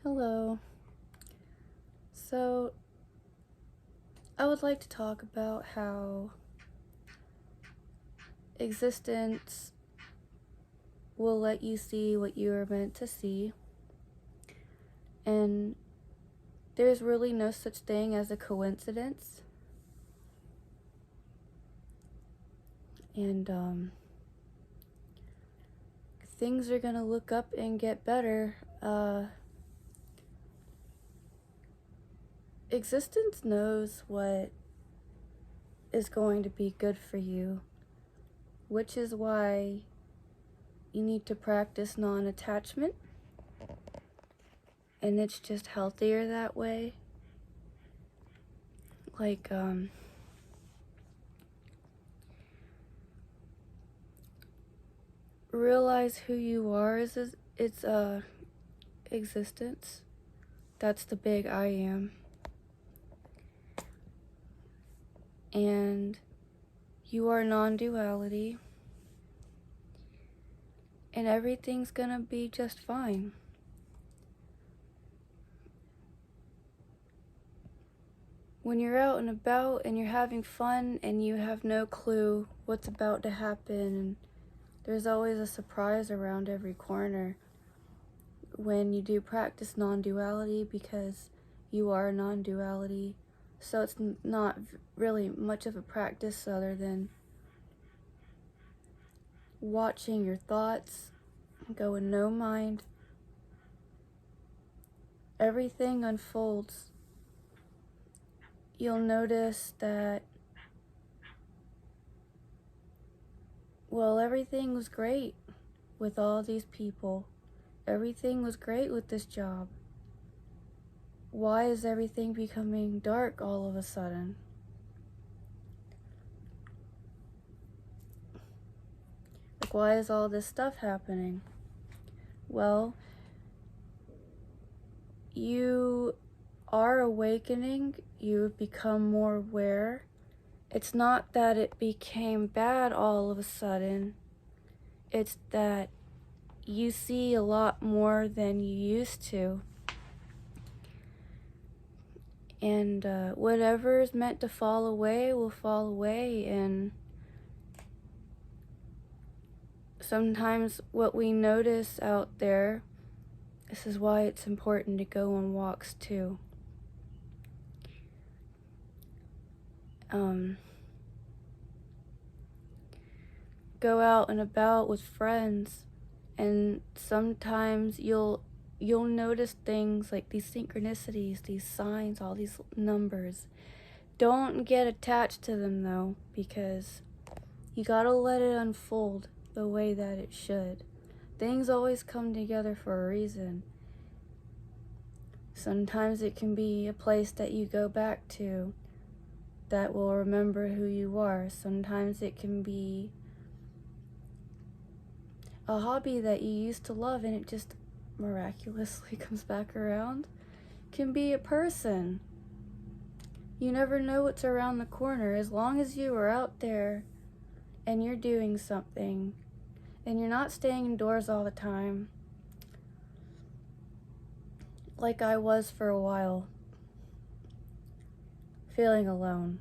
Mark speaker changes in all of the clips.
Speaker 1: Hello. So, I would like to talk about how existence will let you see what you are meant to see, and there's really no such thing as a coincidence. And things are gonna look up and get better. Existence knows what is going to be good for you, which is why you need to practice non-attachment, and it's just healthier that way. Like, realize who you are is it's existence. That's the big I am. And you are non-duality, and everything's gonna be just fine. When you're out and about and you're having fun and you have no clue what's about to happen, and there's always a surprise around every corner when you do practice non-duality, because you are non-duality. So it's not really much of a practice other than watching your thoughts go in no mind. Everything unfolds. You'll notice that, well, everything was great with all these people. Everything was great with this job. Why is everything becoming dark all of a sudden? Like, why is all this stuff happening? Well, you are awakening. You've become more aware. It's not that it became bad all of a sudden. It's that you see a lot more than you used to. And whatever is meant to fall away will fall away. And sometimes what we notice out there, this is why it's important to go on walks too. Go out and about with friends, and sometimes you'll notice things like these synchronicities, these signs, all these numbers. Don't get attached to them though, because you gotta let it unfold the way that it should. Things always come together for a reason. Sometimes it can be a place that you go back to that will remember who you are. Sometimes it can be a hobby that you used to love and it just miraculously comes back around. It can be a person. You never know what's around the corner. As long as you are out there and you're doing something and you're not staying indoors all the time, like I was for a while, feeling alone.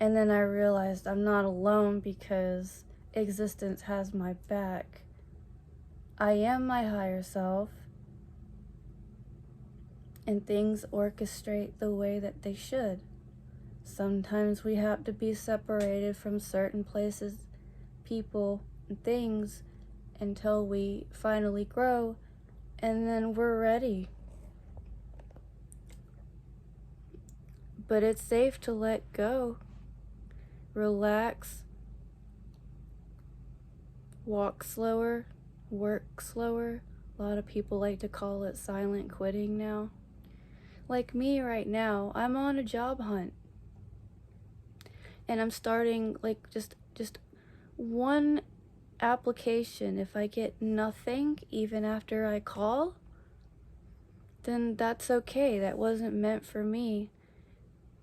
Speaker 1: And then I realized I'm not alone because existence has my back. I am my higher self, and things orchestrate the way that they should. Sometimes we have to be separated from certain places, people, and things until we finally grow, and then we're ready. But it's safe to let go, relax, walk slower, work slower. A lot of people like to call it silent quitting now. Like me right now, I'm on a job hunt. And I'm starting like just one application. If I get nothing even after I call, then that's okay. That wasn't meant for me.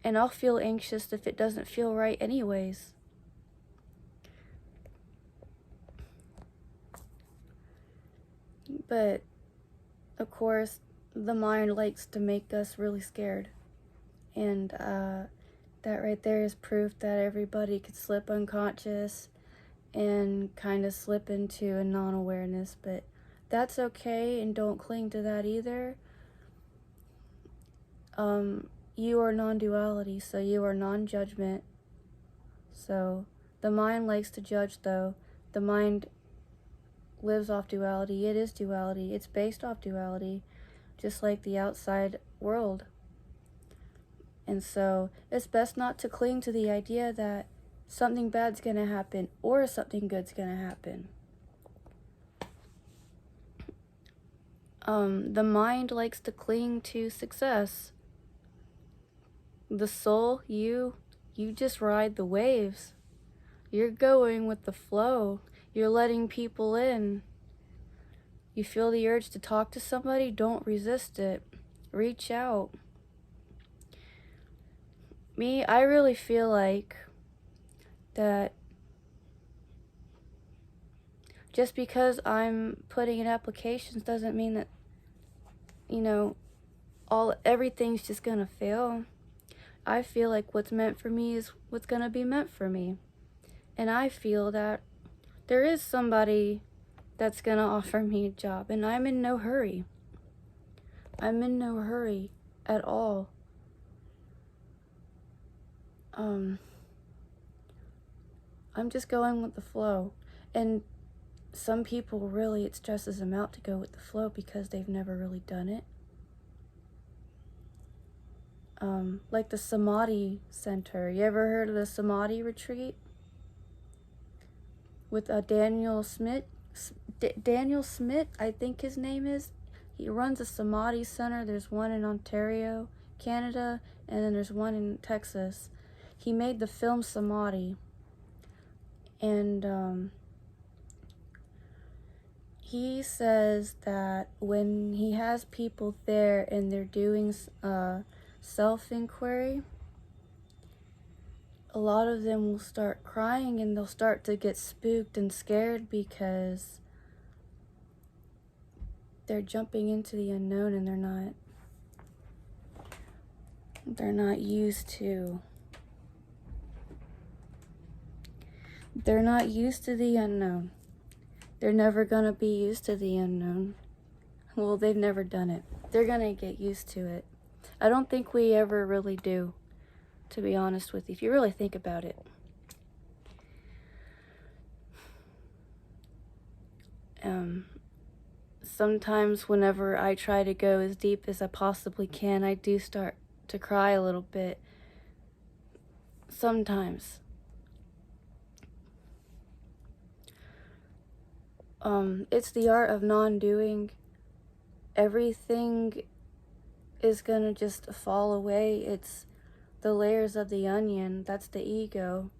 Speaker 1: And I'll feel anxious if it doesn't feel right anyways. But of course, the mind likes to make us really scared. And that right there is proof that everybody could slip unconscious and kind of slip into a non-awareness, but that's okay, and don't cling to that either. You are non-duality, so you are non-judgment. So the mind likes to judge, though. The mind lives off duality. It is duality. It's based off duality, just like the outside world. And so it's best not to cling to the idea that something bad's going to happen or something good's going to happen. The mind likes to cling to success. The soul, you just ride the waves. You're going with the flow. You're letting people in. You feel the urge to talk to somebody? Don't resist it. Reach out. Me, I really feel like that just because I'm putting in applications doesn't mean that, everything's just gonna fail. I feel like what's meant for me is what's gonna be meant for me. And I feel that there is somebody that's gonna offer me a job, and I'm in no hurry. I'm in no hurry at all. I'm just going with the flow. And some people really, it stresses them out to go with the flow because they've never really done it. Like the Samadhi Center. You ever heard of the Samadhi retreat? With Daniel Smith? Daniel Smith, I think his name is. He runs a Samadhi Center. There's one in Ontario, Canada, and then there's one in Texas. He made the film Samadhi. And he says that when he has people there and they're doing self-inquiry, a lot of them will start crying and they'll start to get spooked and scared because they're jumping into the unknown and they're not used to the unknown. They're never gonna be used to the unknown. Well, they've never done it. They're gonna get used to it. I don't think we ever really do, to be honest with you, if you really think about it. Sometimes whenever I try to go as deep as I possibly can, I do start to cry a little bit. Sometimes. It's the art of non-doing. Everything is gonna just fall away. It's the layers of the onion. That's the ego.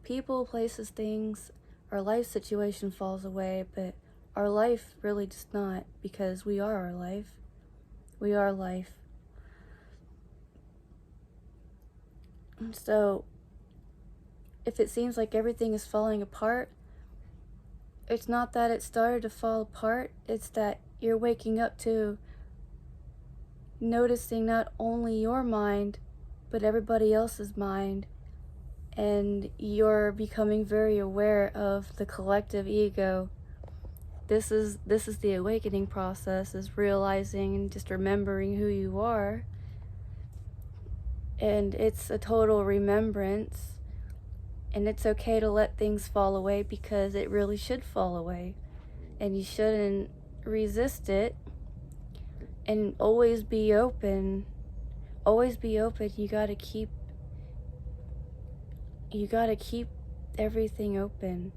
Speaker 1: People, places, things, our life situation falls away, but our life really does not, because we are our life. We are life. So, if it seems like everything is falling apart, it's not that it started to fall apart, it's that you're waking up to noticing not only your mind, but everybody else's mind, and you're becoming very aware of the collective ego. This is the awakening process, is realizing and just remembering who you are. And it's a total remembrance. And it's okay to let things fall away because it really should fall away. And you shouldn't resist it. And always be open. Always be open. You gotta keep everything open.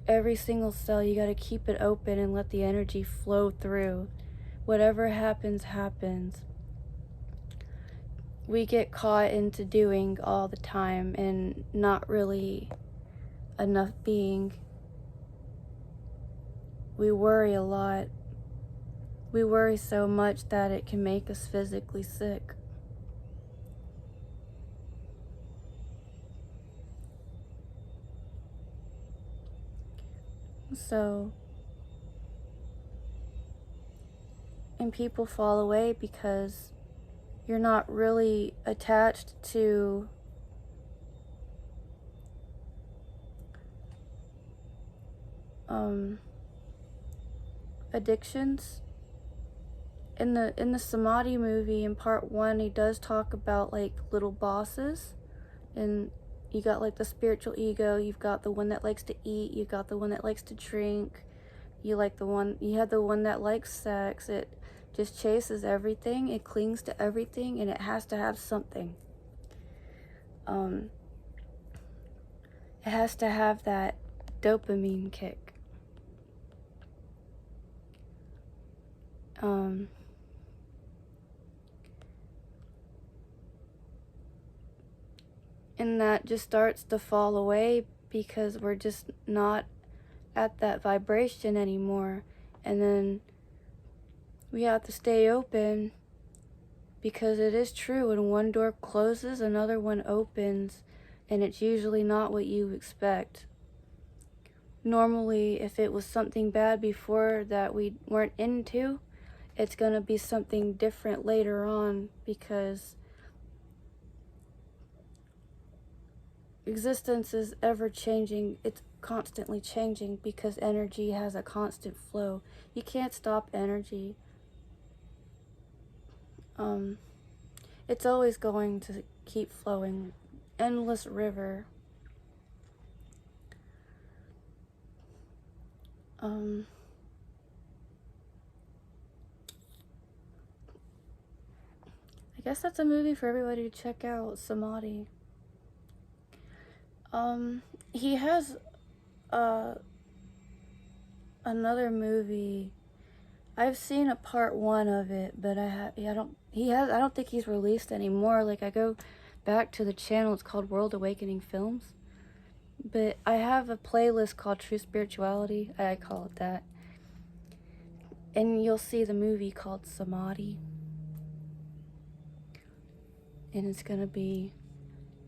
Speaker 1: Every single cell, you gotta keep it open and let the energy flow through. Whatever happens, happens. We get caught into doing all the time and not really enough being. We worry a lot. We worry so much that it can make us physically sick. So, and people fall away because you're not really attached to addictions. In the Samadhi movie, in part 1, he does talk about like little bosses, and you got like the spiritual ego, you've got the one that likes to eat, you got the one that likes to drink, you have the one that likes sex. It just chases everything, it clings to everything, and it has to have something. It has to have that dopamine kick. And that just starts to fall away because we're just not at that vibration anymore. And then we have to stay open, because it is true, when one door closes, another one opens, and it's usually not what you expect. Normally, if it was something bad before that we weren't into, it's going to be something different later on, because existence is ever changing. It's constantly changing because energy has a constant flow. You can't stop energy. It's always going to keep flowing. Endless river. I guess that's a movie for everybody to check out, Samadhi. He has another movie. I've seen a part 1 of it, but I don't think he's released anymore. Like, I go back to the channel, it's called World Awakening Films. But I have a playlist called True Spirituality, I call it that. And you'll see the movie called Samadhi. And it's gonna be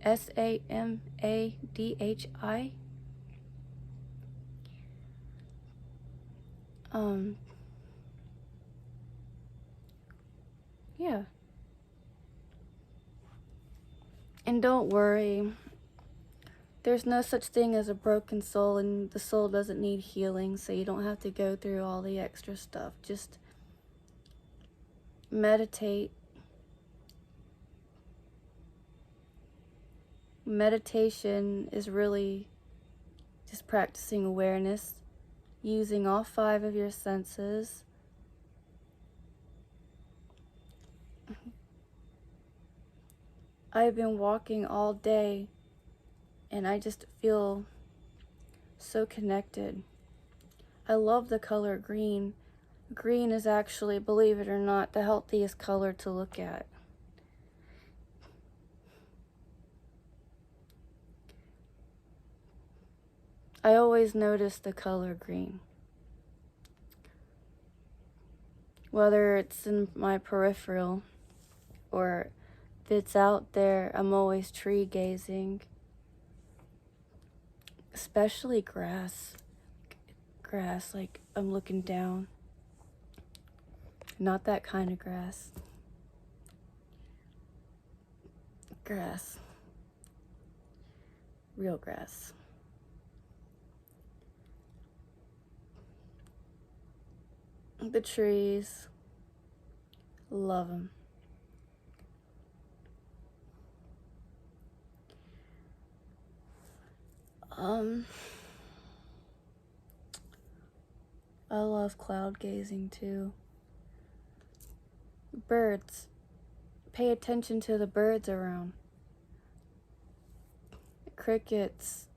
Speaker 1: Samadhi. Yeah. And don't worry, there's no such thing as a broken soul, and the soul doesn't need healing, so you don't have to go through all the extra stuff. Just meditate. Meditation is really just practicing awareness, using all 5 of your senses. I've been walking all day, and I just feel so connected. I love the color green. Green is actually, believe it or not, the healthiest color to look at. I always notice the color green. Whether it's in my peripheral or if it's out there, I'm always tree gazing. Especially grass. Grass, like I'm looking down. Not that kind of grass. Grass. Real grass. The trees. Love them. I love cloud gazing too. Birds. Pay attention to the birds around. Crickets.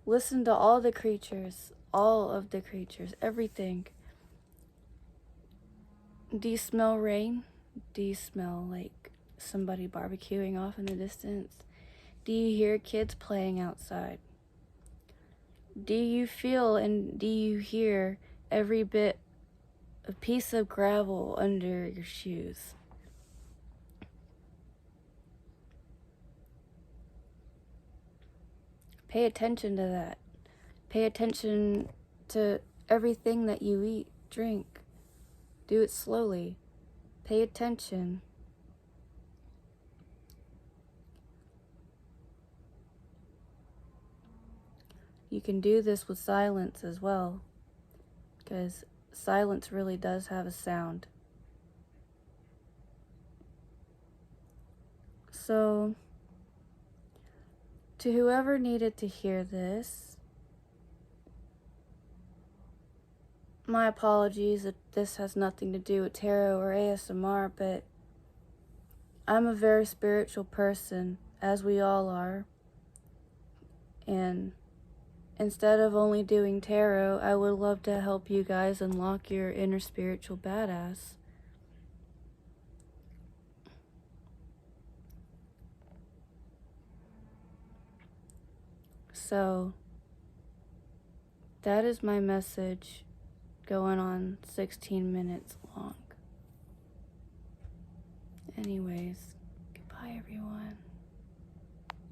Speaker 1: Listen to all the creatures. All of the creatures. Everything. Do you smell rain? Do you smell like somebody barbecuing off in the distance? Do you hear kids playing outside? Do you feel and do you hear every bit a piece of gravel under your shoes? Pay attention to that. Pay attention to everything that you eat, drink. Do it slowly. Pay attention. You can do this with silence as well, because silence really does have a sound. So, to whoever needed to hear this, my apologies that this has nothing to do with tarot or ASMR, but I'm a very spiritual person, as we all are. And instead of only doing tarot, I would love to help you guys unlock your inner spiritual badass. So, that is my message, going on 16 minutes long. Anyways, goodbye everyone.